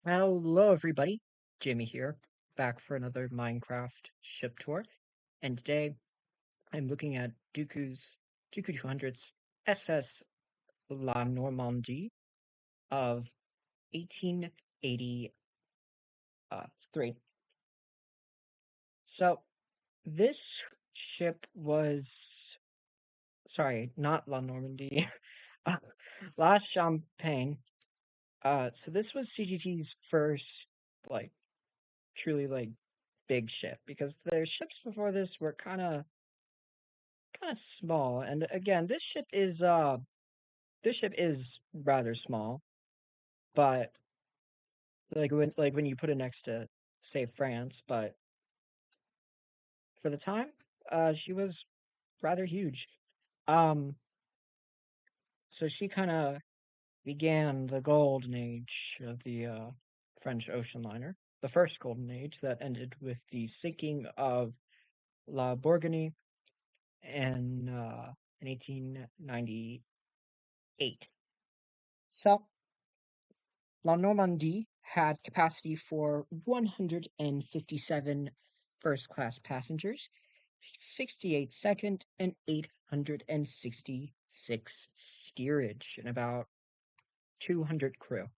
Hello, everybody. Jimmy here, back for another Minecraft ship tour. And today I'm looking at Dooku200's SS La Normandie of 1883. So this ship was, sorry, not La Normandie, uh, La Champagne. So this was CGT's first, like, truly, big ship because their ships before this were kind of small. And again, this ship is rather small, but like when you put it next to, say, France, but for the time, she was rather huge. Um, so she kind of began the golden age of the French ocean liner, the first golden age that ended with the sinking of La Bourgogne in 1898. So La Normandie had capacity for 157 first-class passengers, 68 second, and 866 steerage, and about 200 crew.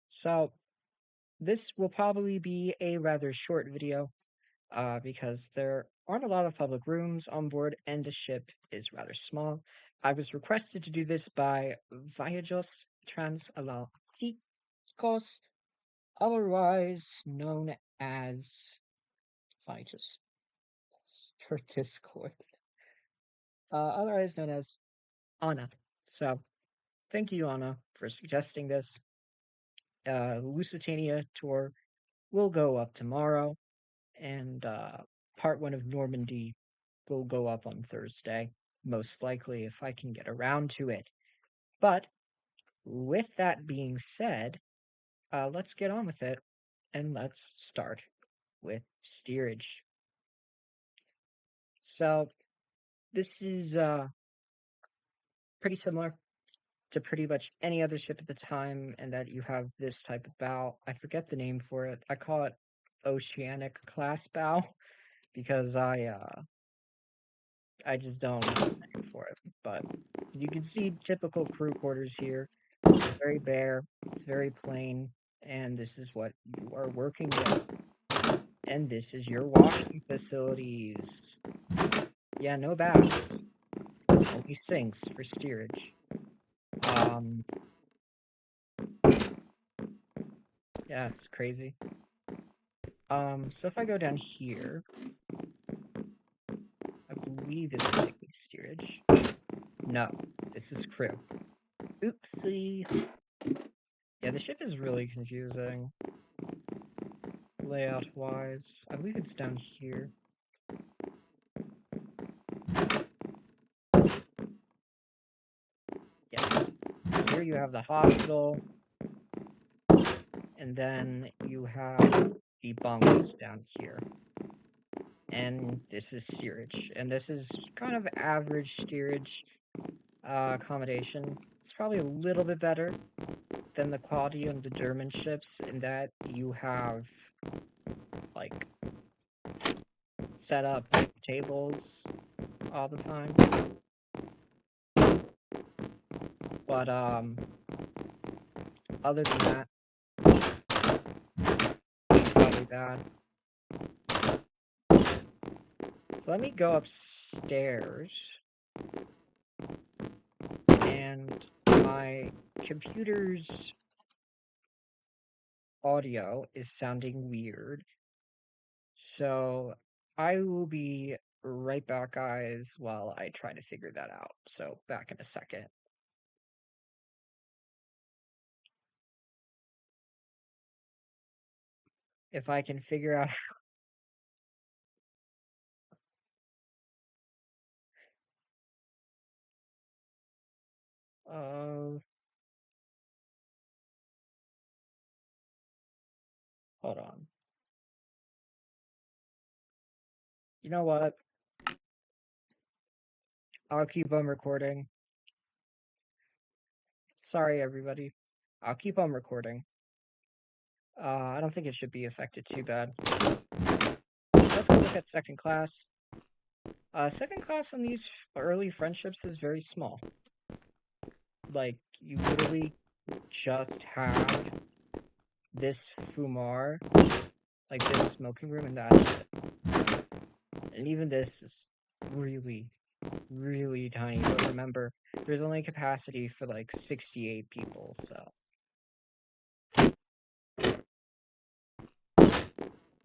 So this will probably be a rather short video, because there aren't a lot of public rooms on board and the ship is rather small. I was requested to do this by Viajos Transatlanticos, otherwise known as Viajos for Discord, otherwise known as Anna. So thank you, Anna, for suggesting this. Lusitania tour will go up tomorrow, and part one of Normandy will go up on Thursday, most likely if I can get around to it. But with that being said, let's get on with it and let's start with steerage. So this is pretty similar to pretty much any other ship at the time, and that you have this type of bow. I forget the name for it. I call it Oceanic class bow because I just don't know the name for it. But you can see typical crew quarters here. It's very bare, it's very plain, and this is what you are working with. And this is your washing facilities. Yeah, no baths, only sinks for steerage. Um, yeah, it's crazy. So if I go down here, I believe this is taking steerage. No, this is crew. Oopsie. Yeah, the ship is really confusing, layout-wise. I believe it's down here. Yes. So here you have the hospital, and then you have the bunks down here. And this is steerage, and this is kind of average steerage accommodation. It's probably a little bit better than the quality on the German ships in that you have, like, set up tables all the time. But other than that, it's probably bad. So let me go upstairs, and my computer's audio is sounding weird. So I will be right back, guys, while I try to figure that out. So back in a second. If I can figure out uh hold on. You know what? I'll keep on recording. Sorry, everybody. I'll keep on recording. I don't think it should be affected too bad. Let's go look at second class. Second class on these early friendships is very small. Like, you literally just have this fumar, like this smoking room, and that's it. And even this is really, really tiny. But remember, there's only capacity for like 68 people, so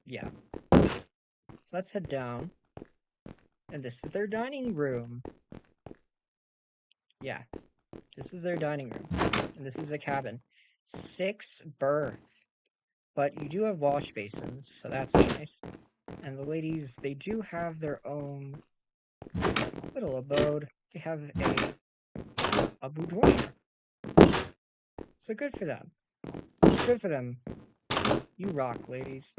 yeah. So let's head down. And this is their dining room. Yeah, this is their dining room. And this is a cabin. 6 berth. But you do have wash basins, so that's nice. And the ladies, they do have their own little abode. They have a boudoir. So good for them. Good for them. You rock, ladies.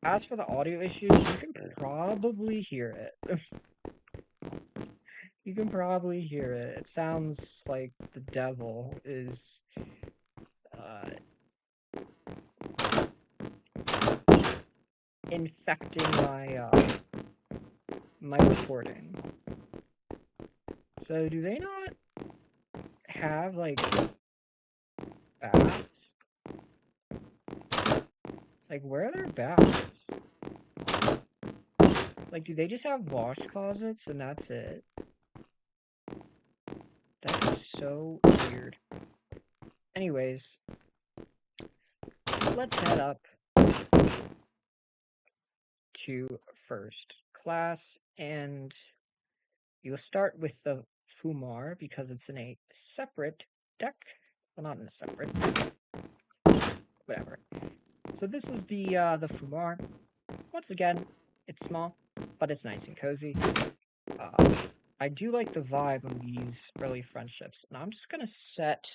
As for the audio issues, you can probably hear it. You can probably hear it. It sounds like the devil is infecting my recording. So do they not have like baths? Like, where are their baths? Like, do they just have wash closets and that's it? That is so weird. Anyways, let's head up to first class, and you'll start with the Fumar because it's in a separate deck. Well, not in a separate. Whatever. So this is the Fumar. Once again, it's small, but it's nice and cozy. I do like the vibe on these early friendships, and I'm just gonna set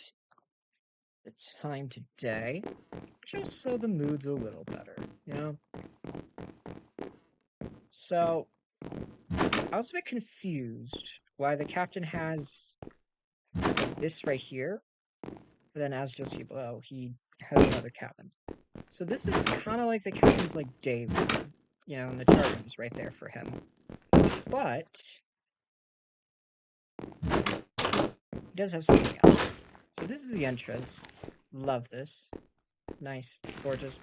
the time today, just so the mood's a little better, you know? So, I was a bit confused why the captain has this right here, but then as you'll see below, he has another cabin. So this is kind of like the captain's like day room, you know, and the chart room's right there for him. But he does have something else. So this is the entrance. Love this. Nice. It's gorgeous.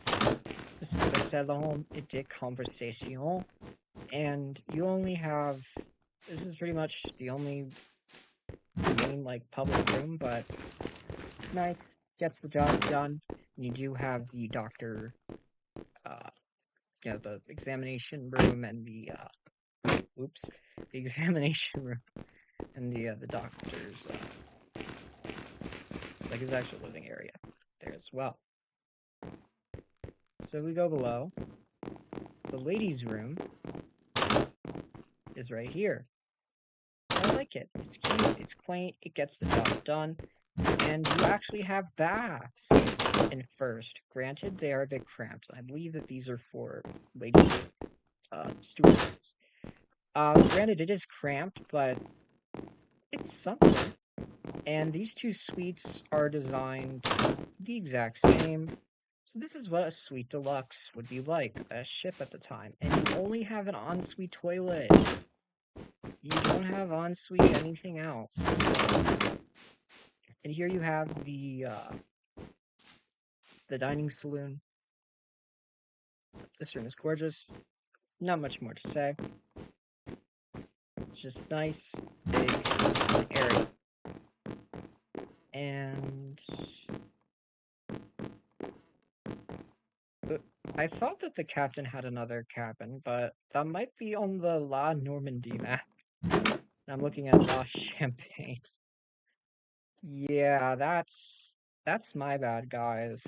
This is the salon de conversation. And you only have... This is pretty much the only main, like, public room, but it's nice. Gets the job done. And you do have the doctor... you know, the examination room and the... oops. The examination room and the doctor's... like, his actual living area there as well. So we go below. The ladies' room is right here. I like it. It's cute, it's quaint, it gets the job done, and you actually have baths in first. Granted, they are a bit cramped. I believe that these are for ladies, stewardesses. Granted, it is cramped, but it's something. And these two suites are designed the exact same. So this is what a suite deluxe would be like, a ship at the time. And you only have an ensuite toilet. You don't have ensuite anything else. And here you have the dining saloon. This room is gorgeous. Not much more to say. It's just nice, big, and airy. And I thought that the captain had another cabin, but that might be on the La Normandie map. I'm looking at La Champagne. Yeah, that's my bad, guys.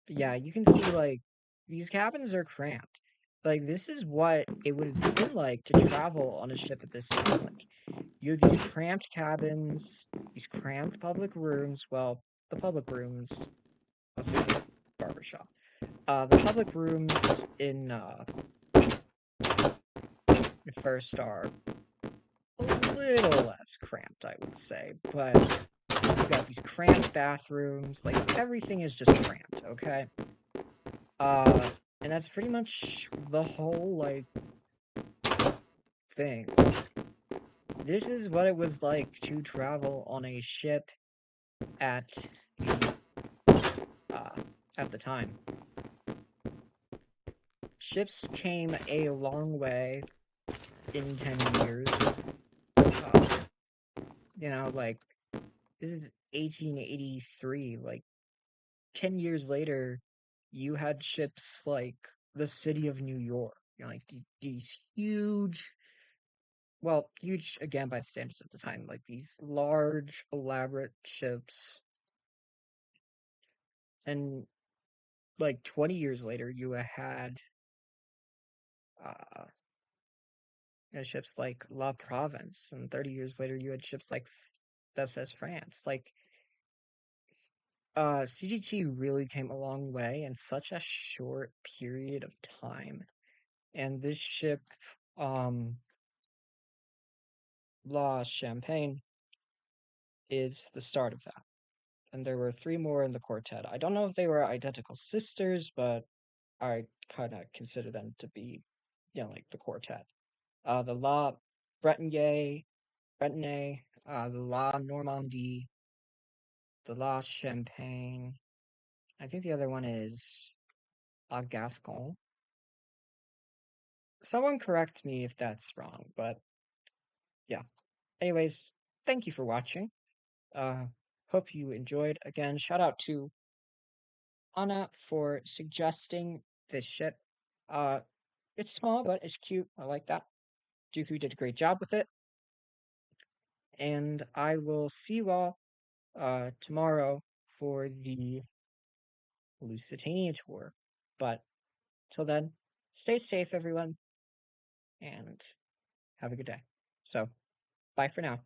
Yeah, you can see, like, these cabins are cramped. Like, this is what it would have been like to travel on a ship at this time. Like, you have these cramped cabins, these cramped public rooms. Well, the public rooms, also just barbershop. The public rooms in first are a little less cramped, I would say, but You got these cramped bathrooms, like everything is just cramped, okay? Uh, and that's pretty much the whole like thing. This is what it was like to travel on a ship at the uh at the time. Ships came a long way in 10 years. Uh, like this is 1883, like 10 years later, you had ships like the city of New York, like these huge, well, huge again by standards at the time, like these large, elaborate ships. And like 20 years later, uh, you had ships like La Provence, and 30 years later, you had ships like SS France. Like, CGT really came a long way in such a short period of time. And this ship, um, La Champagne, is the start of that. And there were three more in the quartet. I don't know if they were identical sisters, but I kind of consider them to be, like the quartet. The La Bretonne, the La Normandie, the La Champagne. I think the other one is La Gascon. Someone correct me if that's wrong, but yeah. Anyways, thank you for watching. Uh, Hope you enjoyed. Again, shout out to Anna for suggesting this ship. Uh, it's small, but it's cute. I like that. Dooku did a great job with it. And I will see you all tomorrow for the Lusitania tour. But till then, stay safe, everyone, and have a good day. So, bye for now.